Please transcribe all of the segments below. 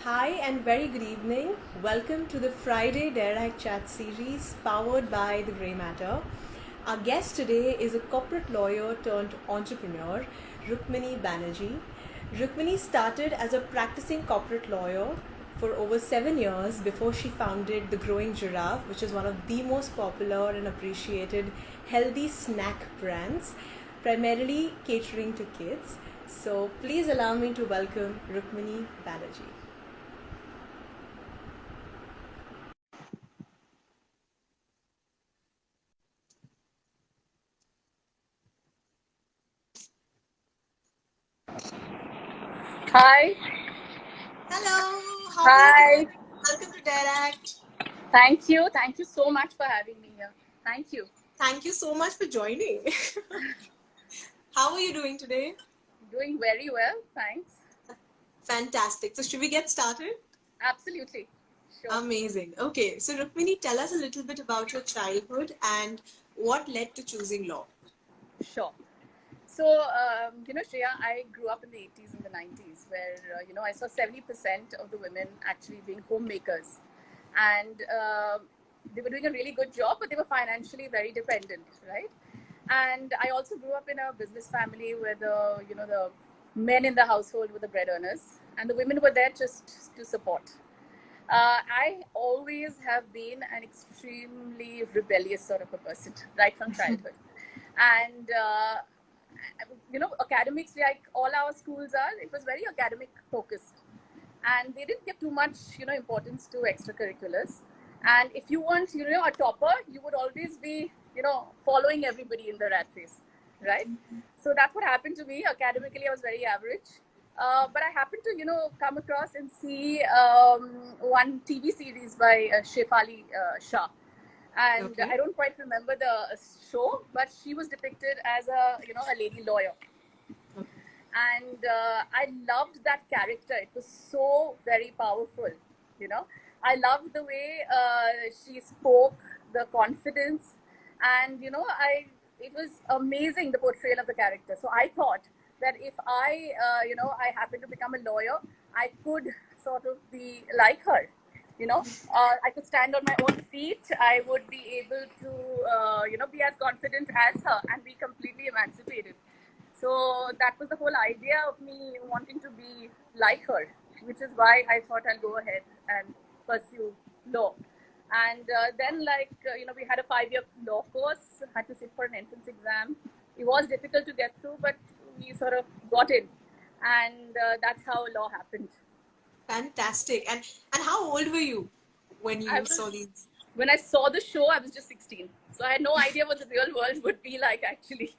Hi and very good evening. Welcome to the Friday Direct Chat series powered by the Grey Matter. Our guest today is a corporate lawyer turned entrepreneur, Rukmini Banerji. Rukmini started as a practicing corporate lawyer for over 7 years before she founded the Growing Giraffe, which is one of the most popular and appreciated healthy snack brands, primarily catering to kids. So please allow me to welcome Rukmini Banerji. Hi. Hello, how are you Hi. doing? Welcome to Direct. Thank you. Thank you so much for having me here. Thank you. Thank you so much for joining. How are you doing today? Doing very well. Thanks. Fantastic. So, should we get started? Absolutely. Sure. Amazing. Okay, so Rukmini, tell us a little bit about your childhood and what led to choosing law. Sure. So, Shreya, I grew up in the 80s and the 90s where, I saw 70% of the women actually being homemakers. And they were doing a really good job, but they were financially very dependent, right? And I also grew up in a business family where the men in the household were the bread earners and the women were there just to support. I always have been an extremely rebellious sort of a person, right from childhood. And academics, like all our schools are, it was very academic focused, and they didn't give too much, importance to extracurriculars. And if you weren't, a topper, you would always be, following everybody in the rat race, right? So that's what happened to me. Academically, I was very average. But I happened to, come across and see one TV series by Shefali, Shah. And Okay. I don't quite remember the show, but she was depicted as a lady lawyer. And I loved that character. It was so very powerful, you know. I loved the way she spoke, the confidence, and I it was amazing, the portrayal of the character. So I thought that if I happen to become a lawyer, I could sort of be like her. I could stand on my own feet. I would be able to be as confident as her and be completely emancipated. So that was the whole idea of me wanting to be like her, which is why I thought I'll go ahead and pursue law. And then, we had a 5-year law course, had to sit for an entrance exam. It was difficult to get through, but we sort of got in. And that's how law happened. Fantastic. And how old were you when I you saw was, these? when I saw the show, I was just 16. So I had no idea what the real world would be like, actually.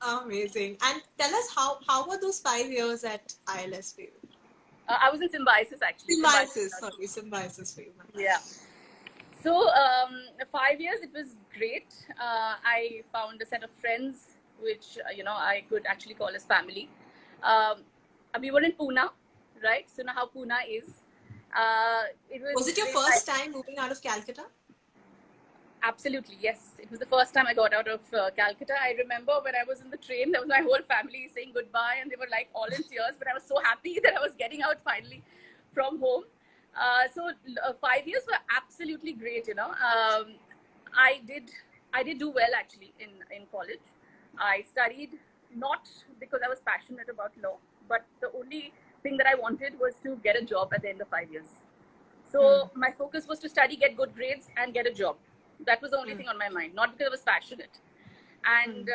Amazing. And tell us how were those 5 years at ILS for you? I was in symbiosis, actually. Symbiosis. Symbiosis, sorry, symbiosis for you. My bad. Yeah. So 5 years, it was great. I found a set of friends which I could actually call as family. Um, we were in Pune, right? So now how Pune is. It was Was it your great. first time moving out of Calcutta? Absolutely, yes. It was the first time I got out of Calcutta. I remember when I was in the train, there was my whole family saying goodbye, and they were like all in tears. But I was so happy that I was getting out finally from home. So 5 years were absolutely great. I did I did do well actually in college. I studied not because I was passionate about law, but the only thing that I wanted was to get a job at the end of 5 years. So my focus was to study, get good grades, and get a job. That was the only thing on my mind, not because I was passionate. And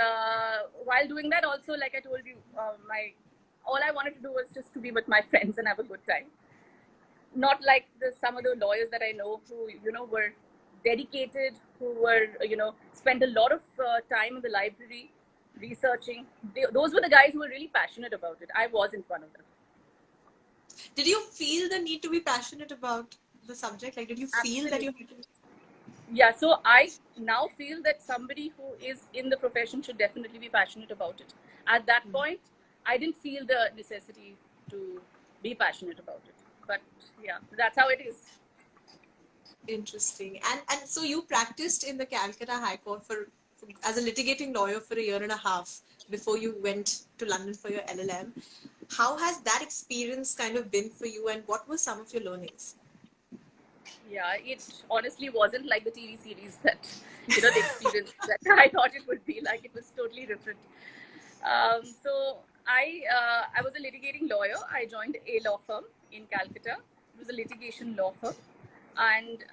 while doing that, also, like I told you, my all I wanted to do was just to be with my friends and have a good time. Not like some of the lawyers that I know who were dedicated, who were spent a lot of time in the library researching. Those were the guys who were really passionate about it. I wasn't one of them. Did you feel the need to be passionate about the subject? Like, did you feel that you Absolutely. had to? Yeah, so I now feel that somebody who is in the profession should definitely be passionate about it. At that point, I didn't feel the necessity to be passionate about it. But yeah, that's how it is. Interesting. And so you practiced in the Calcutta High Court for as a litigating lawyer for a year and a half before you went to London for your LLM. How has that experience kind of been for you, and what were some of your learnings? Yeah, it honestly wasn't like the TV series that, the experience that I thought it would be like. It was totally different. So I was a litigating lawyer. I joined a law firm in Calcutta. It was a litigation law firm. And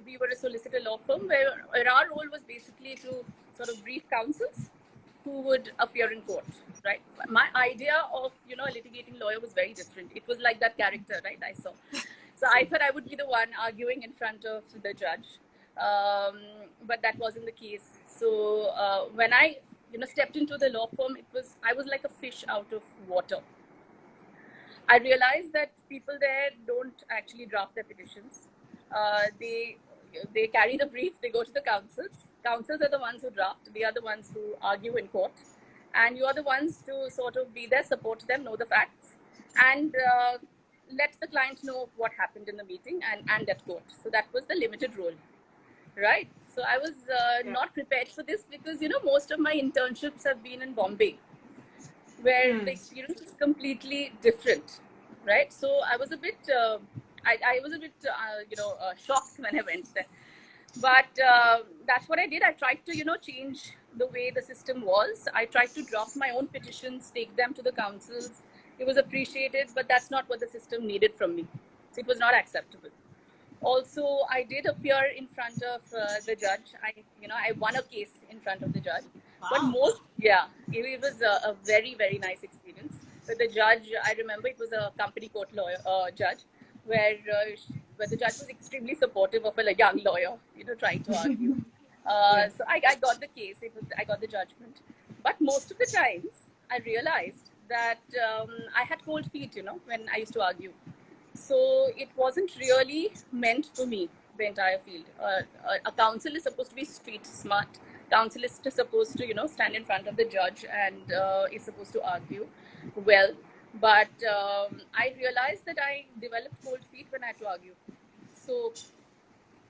we were a solicitor law firm where our role was basically to sort of brief counsels who would appear in court, right? My idea of, a litigating lawyer was very different. It was like that character, right, I saw. So I thought I would be the one arguing in front of the judge. But that wasn't the case. So when I, stepped into the law firm, I was like a fish out of water. I realized that people there don't actually draft their petitions. They carry the brief, they go to the counsels. Counsels are the ones who draft, they are the ones who argue in court. And you are the ones to sort of be there, support them, know the facts, and let the client know what happened in the meeting and at court. So that was the limited role, right? So I was not prepared for this because, most of my internships have been in Bombay, where the experience is completely different, right? So I was a bit, I was a bit, shocked when I went there. But that's what I did. I tried to, change the way the system was. I tried to draft my own petitions, take them to the councils. It was appreciated, but that's not what the system needed from me. So it was not acceptable. Also, I did appear in front of the judge. I won a case in front of the judge. Wow. But it was a very, very nice experience. With the judge, I remember it was a company court lawyer judge, where the judge was extremely supportive of a young lawyer, trying to argue. So I got the case. I got the judgment. But most of the times, I realized that I had cold feet, when I used to argue. So it wasn't really meant for me, the entire field. A counsel is supposed to be street smart. Counsel is supposed to, stand in front of the judge and is supposed to argue well. But I realized that I developed cold feet when I had to argue. So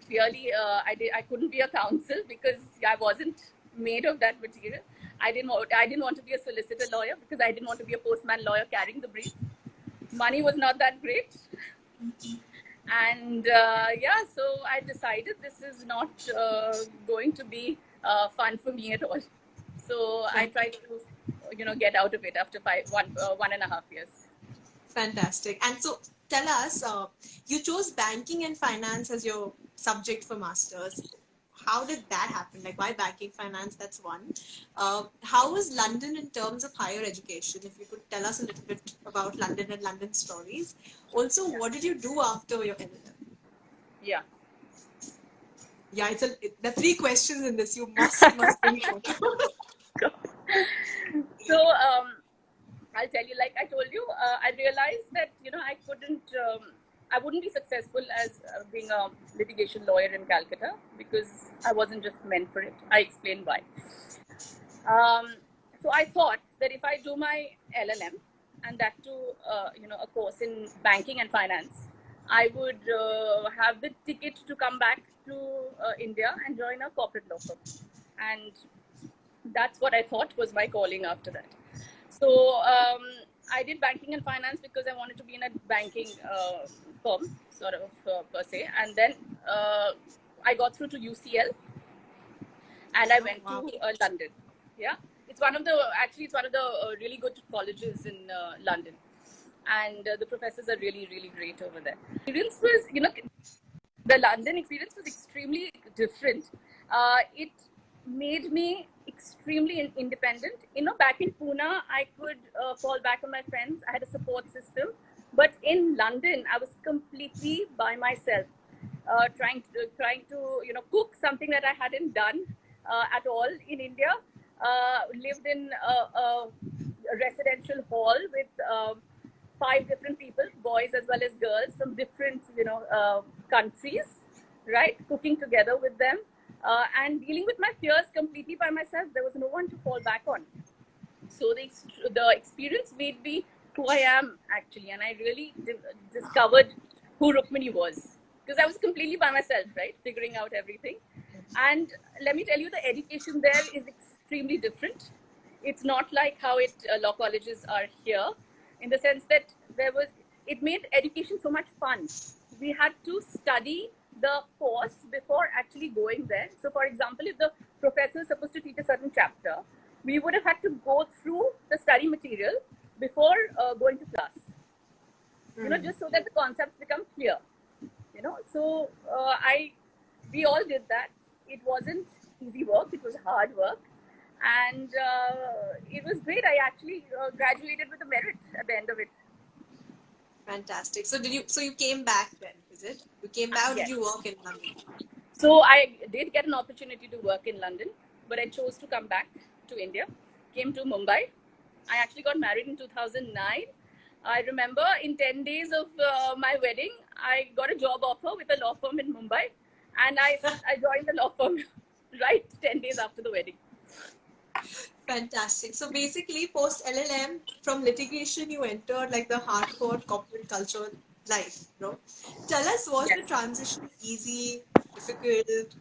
clearly, I couldn't be a counsel because I wasn't made of that material. I didn't want to be a solicitor lawyer because I didn't want to be a postman lawyer carrying the brief. Money was not that great. And so I decided this is not going to be fun for me at all. So I tried to, get out of it after 1.5 years. Fantastic. And so tell us, you chose banking and finance as your subject for masters. How did that happen? Like, why banking, finance? That's one. How was London in terms of higher education? If you could tell us a little bit about London and London stories. Also, what did you do after your LLM? Yeah. Yeah, there are 3 questions in this. You must bring it. So I'll tell you, like I told you, I realized that, I wouldn't be successful as being a litigation lawyer in Calcutta because I wasn't just meant for it. I explained why. So I thought that if I do my LLM and that too, a course in banking and finance, I would have the ticket to come back to India and join a corporate law firm. And that's what I thought was my calling after that. So I did banking and finance because I wanted to be in a banking firm, sort of per se. And then I got through to UCL, and I went to London. Yeah, it's one of the really good colleges in London, and the professors are really, really great over there. Experience was, the London experience was extremely different. It made me extremely independent. Back in Pune, I could fall back on my friends. I had a support system. But in London, I was completely by myself, trying to, cook something that I hadn't done at all in India. Lived in a residential hall with 5 different people, boys as well as girls from different, countries, right? Cooking together with them. And dealing with my fears completely by myself. There was no one to fall back on. So the experience made me who I am actually, and I really discovered who Rukmini was because I was completely by myself, right, figuring out everything. And let me tell you, the education there is extremely different. It's not like how law colleges are here, in the sense that it made education so much fun. We had to study the course before actually going there. So, for example, if the professor is supposed to teach a certain chapter, we would have had to go through the study material before going to class. Just so that the concepts become clear. So we all did that. It wasn't easy work. It was hard work, and it was great. I actually graduated with a merit at the end of it. Fantastic. So you came back then, is it? You came back, or did Yes. you work in London? So I did get an opportunity to work in London, but I chose to come back to India. Came to Mumbai. I actually got married in 2009. I remember in 10 days of my wedding, I got a job offer with a law firm in Mumbai, and I joined the law firm right 10 days after the wedding. Fantastic. So basically, post LLM, from litigation, you entered like the hardcore corporate culture life. Tell us, was the transition easy, difficult?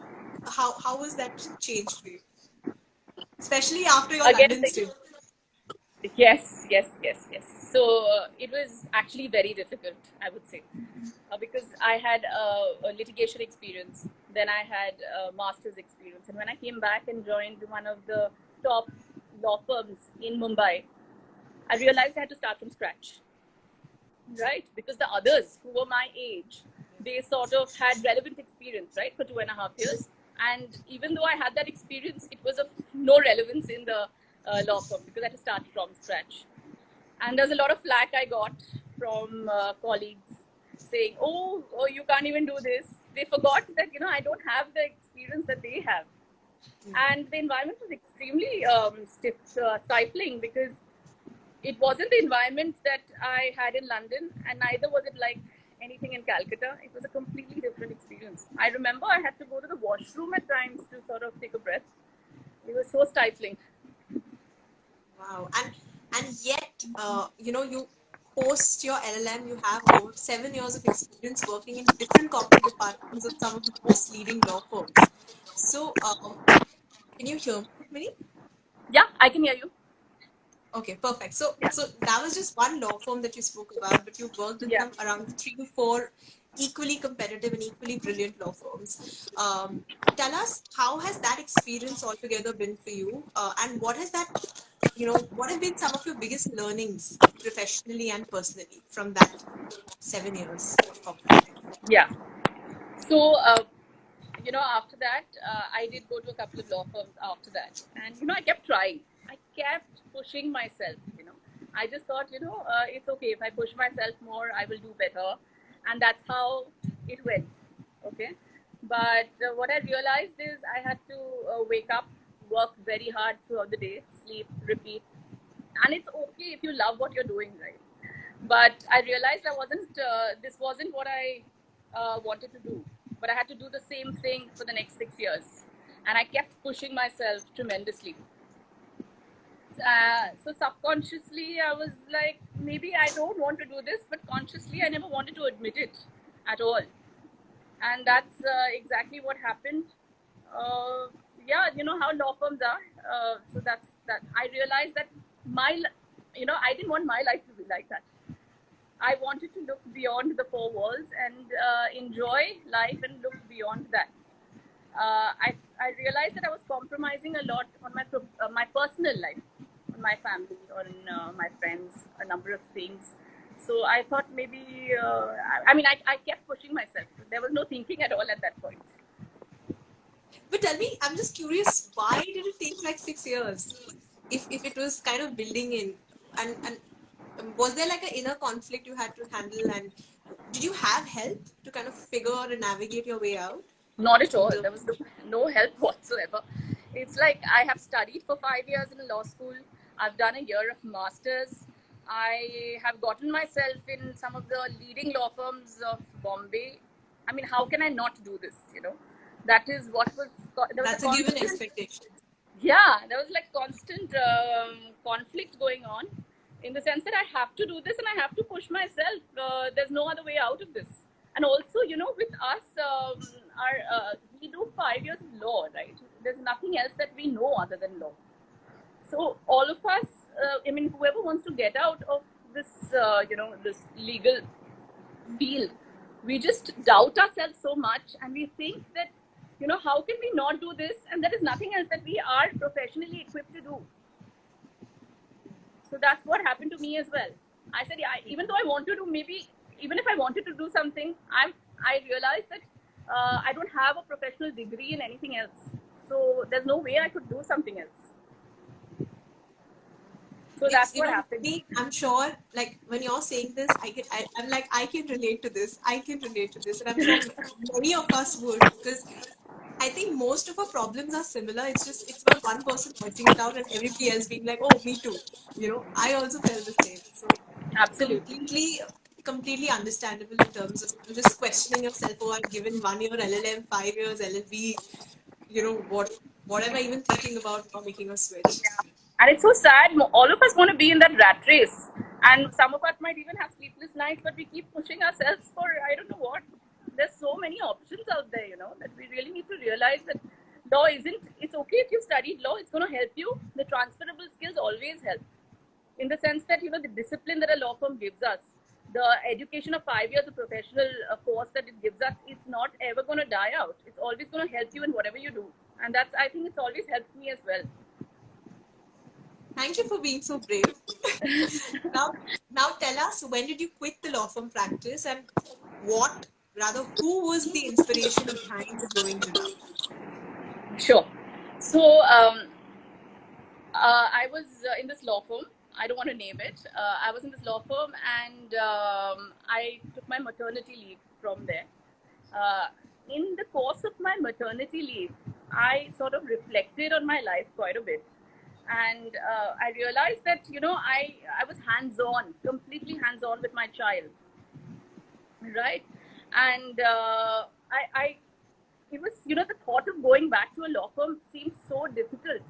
How was that changed for you, especially after your Again, London stay? Yes. So it was actually very difficult, I would say, because I had a litigation experience, then I had a master's experience, and when I came back and joined one of the top law firms in Mumbai, I realized I had to start from scratch, right? Because the others who were my age, they sort of had relevant experience, right, for 2.5 years. And even though I had that experience, it was of no relevance in the law firm, because I had to start from scratch. And there's a lot of flack I got from colleagues saying, oh, you can't even do this. They forgot that, I don't have the experience that they have. And the environment was extremely stifling, because it wasn't the environment that I had in London, and neither was it like anything in Calcutta. It was a completely different experience. I remember I had to go to the washroom at times to sort of take a breath. It was so stifling. Wow. And yet, you post your LLM, you have over 7 years of experience working in different corporate departments of some of the most leading law firms. So, can you hear me? Yeah, I can hear you. Okay, perfect. So, Yeah. so that was just one law firm that you spoke about, but you worked in Yeah. some around 3 to 4 equally competitive and equally brilliant law firms. Tell us, how has that experience altogether been for you, and what has that, what have been some of your biggest learnings professionally and personally from that 7 years of corporate life? Yeah. So, after that, I did go to a couple of law firms after that. And, I kept trying. I kept pushing myself, I just thought, it's okay. If I push myself more, I will do better. And that's how it went. Okay. But what I realized is I had to wake up, work very hard throughout the day, sleep, repeat. And it's okay if you love what you're doing, right? But I realized this wasn't what I wanted to do. But I had to do the same thing for the next 6 years. And I kept pushing myself tremendously. So subconsciously, I was like, maybe I don't want to do this, but consciously, I never wanted to admit it at all. And that's exactly what happened. Yeah, you know how law firms are. So that's that. I realized that I didn't want my life to be like that. I wanted to look beyond the four walls and enjoy life and look beyond that. I realized that I was compromising a lot on my personal life, on my family, on my friends, a number of things. So I thought maybe, I kept pushing myself. There was no thinking at all at that point. But tell me, I'm just curious, why did it take like 6 years? If it was kind of building in, and was there like an inner conflict you had to handle, and did you have help to kind of figure and navigate your way out? Not at all. The, There was no help whatsoever. It's like I have studied for 5 years in a law school. I've done a year of masters. I have gotten myself in some of the leading law firms of Bombay. I mean, how can I not do this? That is what was. There was that's a a given constant. expectation. Yeah, there was like constant conflict going on, in the sense that I have to do this and I have to push myself. There's no other way out of this. And also, with us, we do 5 years of law, right? There's nothing else that we know other than law. So all of us, I mean, whoever wants to get out of this, this legal field, we just doubt ourselves so much, and we think that, how can we not do this? And there is nothing else that we are professionally equipped to do. So that's what happened to me as well. I said, yeah, even though I wanted to, maybe even if I wanted to do something, I realized that I don't have a professional degree in anything else. So there's no way I could do something else. So that's what happened. I'm sure, like when you're saying this, I'm like, I can relate to this. I can relate to this, and I'm sure many of us would, because I think most of our problems are similar. It's not one person pointing it out and everybody else being like, oh, me too. I also felt the same. So Absolutely. completely understandable in terms of just questioning yourself. Oh, I've given 1 year LLM, 5 years LLB. What am I even thinking about or making a switch? And it's so sad. All of us want to be in that rat race. And some of us might even have sleepless nights, but we keep pushing ourselves for, I don't know what. There's so many options out there, that we really need to realize that law it's okay if you studied law, it's going to help you. The transferable skills always help. In the sense that, the discipline that a law firm gives us, the education of 5 years of professional course that it gives us, it's not ever going to die out. It's always going to help you in whatever you do. And I think it's always helped me as well. Thank you for being so brave. now tell us, when did you quit the law firm practice, and who was the inspiration behind the Growing Giraffe? Sure. So I was in this law firm. I don't want to name it. I was in this law firm, and I took my maternity leave from there. In the course of my maternity leave, I sort of reflected on my life quite a bit. And I realized that, I was hands-on, completely hands-on with my child. Right. And it was, the thought of going back to a law firm seems so difficult.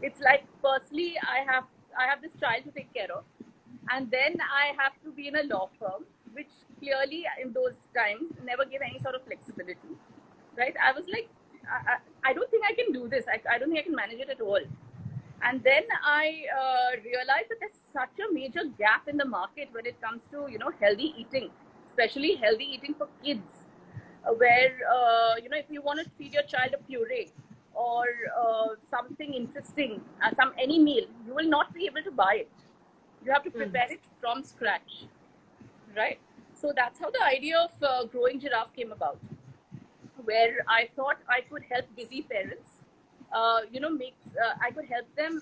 It's like, firstly, I have this child to take care of, and then I have to be in a law firm, which clearly in those times never gave any sort of flexibility. Right. I was like, I don't think I can do this. I don't think I can manage it at all. And then I realized that there's such a major gap in the market when it comes to, healthy eating, especially healthy eating for kids, where, if you want to feed your child a puree or something interesting, any meal, you will not be able to buy it. You have to prepare it from scratch, right? So that's how the idea of Growing Giraffe came about, where I thought I could help busy parents. I could help them.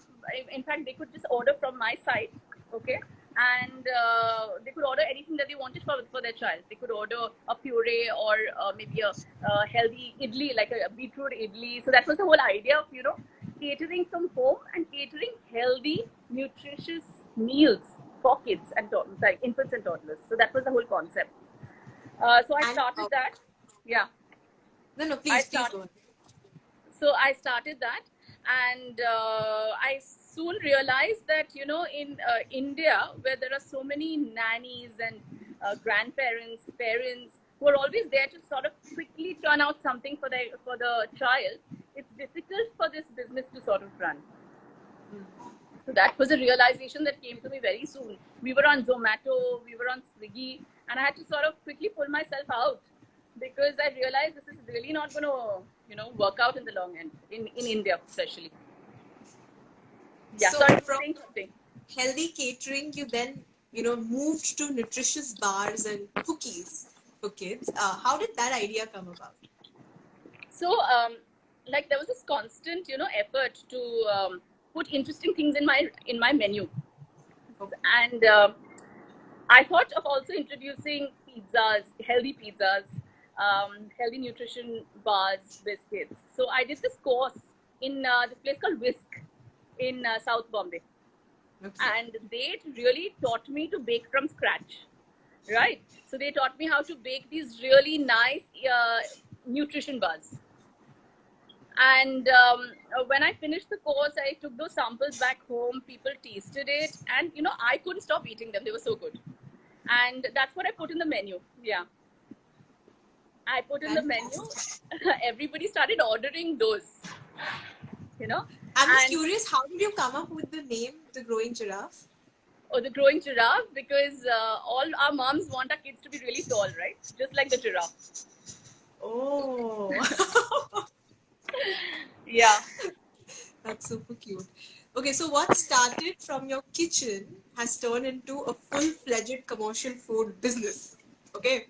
In fact, they could just order from my site, okay, and they could order anything that they wanted for their child. They could order a puree or maybe a healthy idli, like a beetroot idli. So that was the whole idea of catering from home and catering healthy, nutritious meals for kids and like infants and toddlers. So that was the whole concept. So I started that. Yeah. No, please go on. So I started that, and I soon realized that in India, where there are so many nannies and grandparents, parents who are always there to sort of quickly turn out something for the child, it's difficult for this business to sort of run. So that was a realization that came to me very soon. We were on Zomato, we were on Swiggy, and I had to sort of quickly pull myself out, because I realized this is really not going to, work out in the long end, in India especially. Yeah, so from healthy catering, you then, moved to nutritious bars and cookies for kids. How did that idea come about? So, like, there was this constant, effort to put interesting things in my menu. And I thought of also introducing pizzas, healthy pizzas, healthy nutrition bars, biscuits. So I did this course in this place called Whisk in South Bombay. Okay. And they really taught me to bake from scratch, right? So they taught me how to bake these really nice nutrition bars. And when I finished the course, I took those samples back home. People tasted it, and I couldn't stop eating them. They were so good. And that's what I put in the menu. Yeah. I put in the menu. Everybody started ordering those, I'm just And curious, how did you come up with the name The Growing Giraffe? the growing giraffe, because all our moms want our kids to be really tall, right? Just like the giraffe. Oh, Yeah. that's super cute. Okay, so what started from your kitchen has turned into a full-fledged commercial food business. Okay,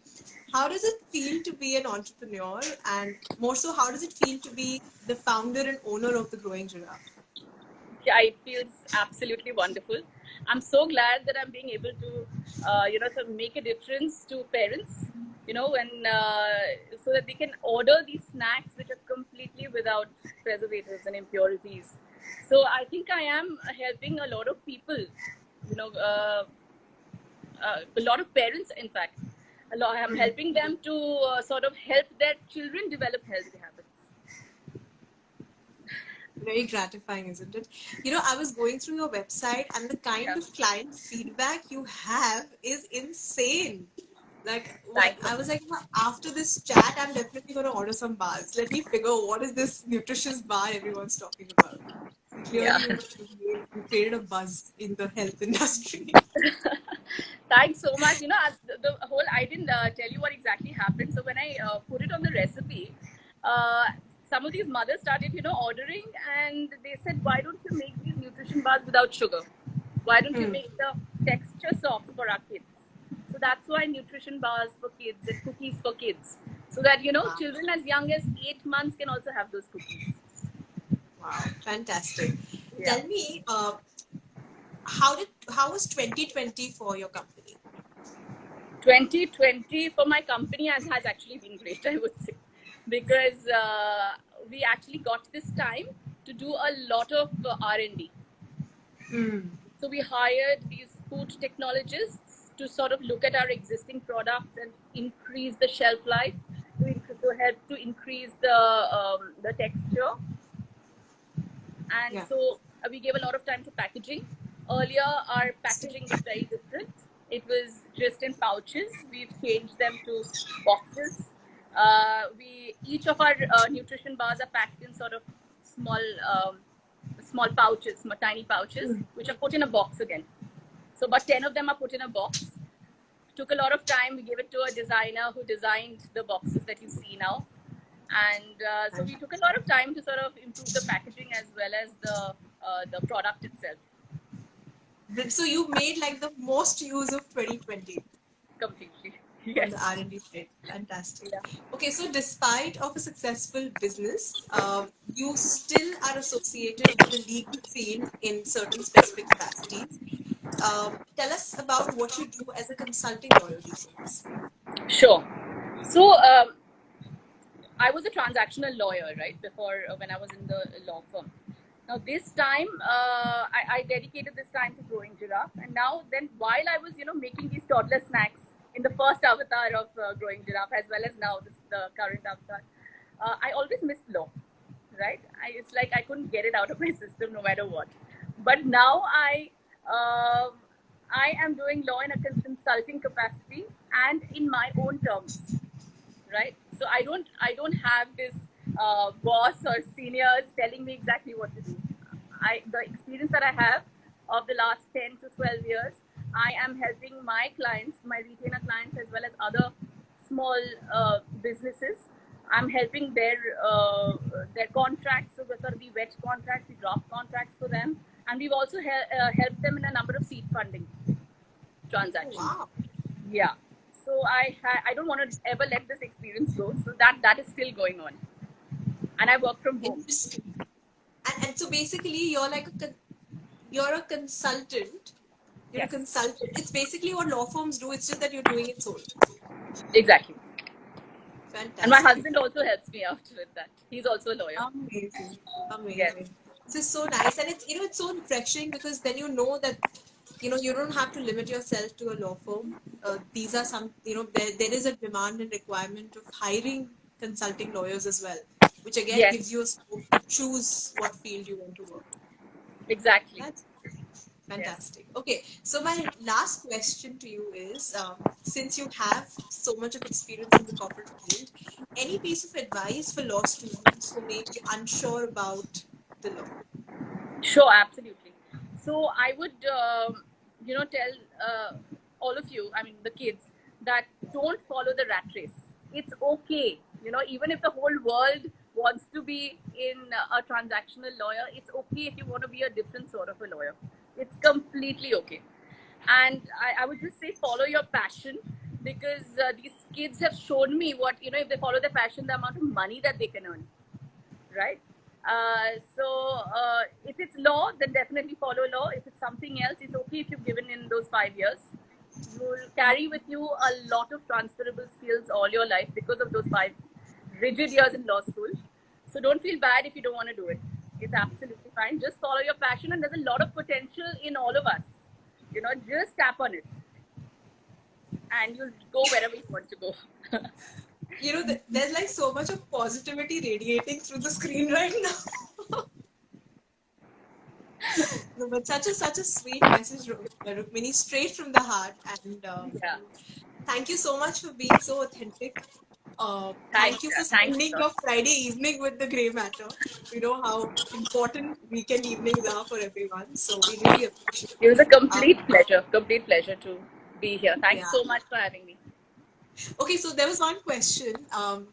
how does it feel to be an entrepreneur, and more so, how does it feel to be the founder and owner of The Growing Giraffe? Yeah, it feels absolutely wonderful. I'm so glad that I'm being able to, sort of make a difference to parents, so that they can order these snacks which are completely without preservatives and impurities. So I think I am helping a lot of people, a lot of parents, in fact. I'm helping them to sort of help their children develop healthy habits. Very gratifying, isn't it? I was going through your website, and the kind Yeah. of client feedback you have is insane. Like, what Thanks. I was like, "Well, after this chat, I'm definitely going to order some bars. Let me figure what is this nutritious bar everyone's talking about." Yeah. Clearly, you created a buzz in the health industry. Thanks so much. The whole, I didn't tell you what exactly happened. So when I put it on the recipe, uh, some of these mothers started, ordering, and they said, "Why don't you make these nutrition bars without sugar? Why don't you Hmm. make the texture soft for our kids?" So that's why nutrition bars for kids and cookies for kids, so that Wow, children as young as 8 months can also have those cookies. wow, fantastic. Yeah. Tell me, how was 2020 for your company? 2020 for my company has actually been great, I would say, because we actually got this time to do a lot of R&D. Hmm. So we hired these food technologists to sort of look at our existing products and increase the shelf life, to help to increase the texture. And Yeah. so we gave a lot of time to packaging. Earlier, our packaging was very different. It was just in pouches. We've changed them to boxes. We Each of our nutrition bars are packed in sort of small small pouches, small tiny pouches, which are put in a box again. So about 10 of them are put in a box. Took a lot of time. We gave it to a designer who designed the boxes that you see now. And so we took a lot of time to sort of improve the packaging as well as the product itself So you made like the most use of 2020 completely. on the Yes. R&D side. Fantastic. Yeah. Okay, so despite of a successful business, you still are associated with the legal field in certain specific capacities. Tell us about what you do as a consulting lawyer these days. Sure. So I was a transactional lawyer, right, before when I was in the law firm. Now this time, I dedicated this time to growing giraffe, and now then while I was making these toddler snacks in the first avatar of growing giraffe, as well as now the current avatar, I always missed law, right? It's like I couldn't get it out of my system no matter what. But now um I am doing law in a consulting capacity and in my own terms, right? So I don't have this boss or seniors telling me exactly what to do. The experience that I have of the last 10 to 12 years, I am helping my clients, my retainer clients, as well as other small businesses. I'm helping their contracts, so sort of the wet contracts, the draft contracts for them, and we've also helped them in a number of seed funding Oh, transactions. wow. Yeah. So I don't want to ever let this experience go. So that is still going on, and I work from home. Interesting. And so basically, you're a consultant. You're a Yes, consultant. It's basically what law firms do. It's just that you're doing it solo. exactly. And my Fantastic. husband also helps me out with that. He's also a lawyer. Amazing. Yes. Amazing. This is so nice. And it's so refreshing because then you know that, you don't have to limit yourself to a law firm. These are some, there is a demand and requirement of hiring consulting lawyers as well, which again Yes. gives you a scope to choose what field you want to work in. Exactly. That's Yes. fantastic. Okay, so my last question to you is, since you have so much of experience in the corporate field, any piece of advice for law students who may be unsure about the law? Sure, absolutely. So I would, tell all of you, I mean, the kids, that don't follow the rat race. It's okay. Even if the whole world wants to be in a transactional lawyer, it's okay if you want to be a different sort of a lawyer. It's completely okay. And I would just say follow your passion, because these kids have shown me what, if they follow their passion, the amount of money that they can earn, right? So if it's law, then definitely follow law. If it's something else, it's okay if you've given in those 5 years. You'll carry with you a lot of transferable skills all your life because of those 5 rigid years in law school. So don't feel bad if you don't want to do it. It's absolutely fine. Just follow your passion, and there's a lot of potential in all of us. Just tap on it, and you'll go wherever you want to go. There's like so much of positivity radiating through the screen right now. No, but such a sweet message, Rukmini, straight from the heart. And Yeah. thank you so much for being so authentic. Thank Thanks. you for Thanks. spending your Friday evening with the Grey Matter. You know how important weekend evenings are for everyone. So we really appreciate It was a it. complete pleasure to be here. Thanks Yeah. so much for having me. Okay, so there was one question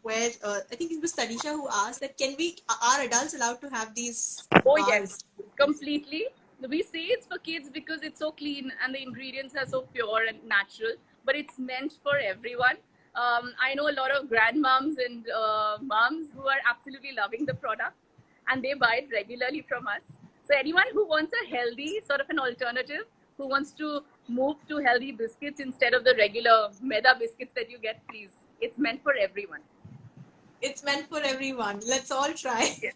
where I think it was Tanisha who asked that are adults allowed to have these Oh, yes, bars? completely. We say it's for kids because it's so clean and the ingredients are so pure and natural, but it's meant for everyone. I know a lot of grandmoms and moms who are absolutely loving the product, and they buy it regularly from us. So, anyone who wants a healthy sort of an alternative, who wants to move to healthy biscuits instead of the regular maida biscuits that you get, please. It's meant for everyone. It's meant for everyone. Let's all try. Yes.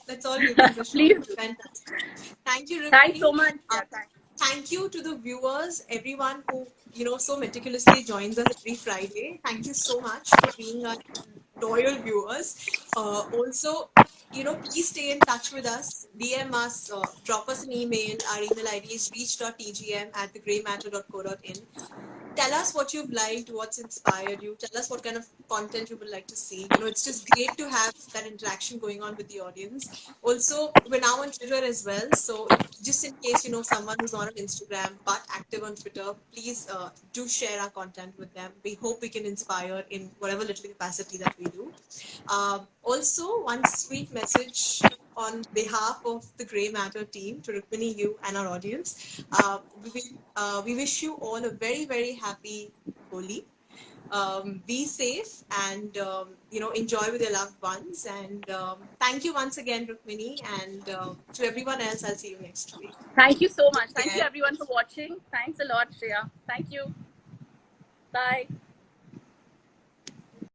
Let's all give this a shot. Please do. Fantastic. Thank you, Thanks Rukmini. so much. Uh, Yeah, thanks. Thank you to the viewers, everyone who so meticulously joins us every Friday. Thank you so much for being our loyal viewers. Also, please stay in touch with us. DM us, drop us an email. Our email ID is reach.tgm@thegreymatter.co.in. Tell us what you've liked, what's inspired you. Tell us what kind of content you would like to see. It's just great to have that interaction going on with the audience. Also, we're now on Twitter as well. So, just in case someone who's not on Instagram but active on Twitter, please do share our content with them. We hope we can inspire in whatever little capacity that we do. Also, one sweet message on behalf of the Grey Matter team to Rukmini, you, and our audience. We wish you all a very, very happy Holi. Be safe and enjoy with your loved ones. And thank you once again, Rukmini, and to everyone else. I'll see you next week. Thank you so much. Take Thank you care. everyone for watching. Thanks a lot, Shreya. Thank you. Bye.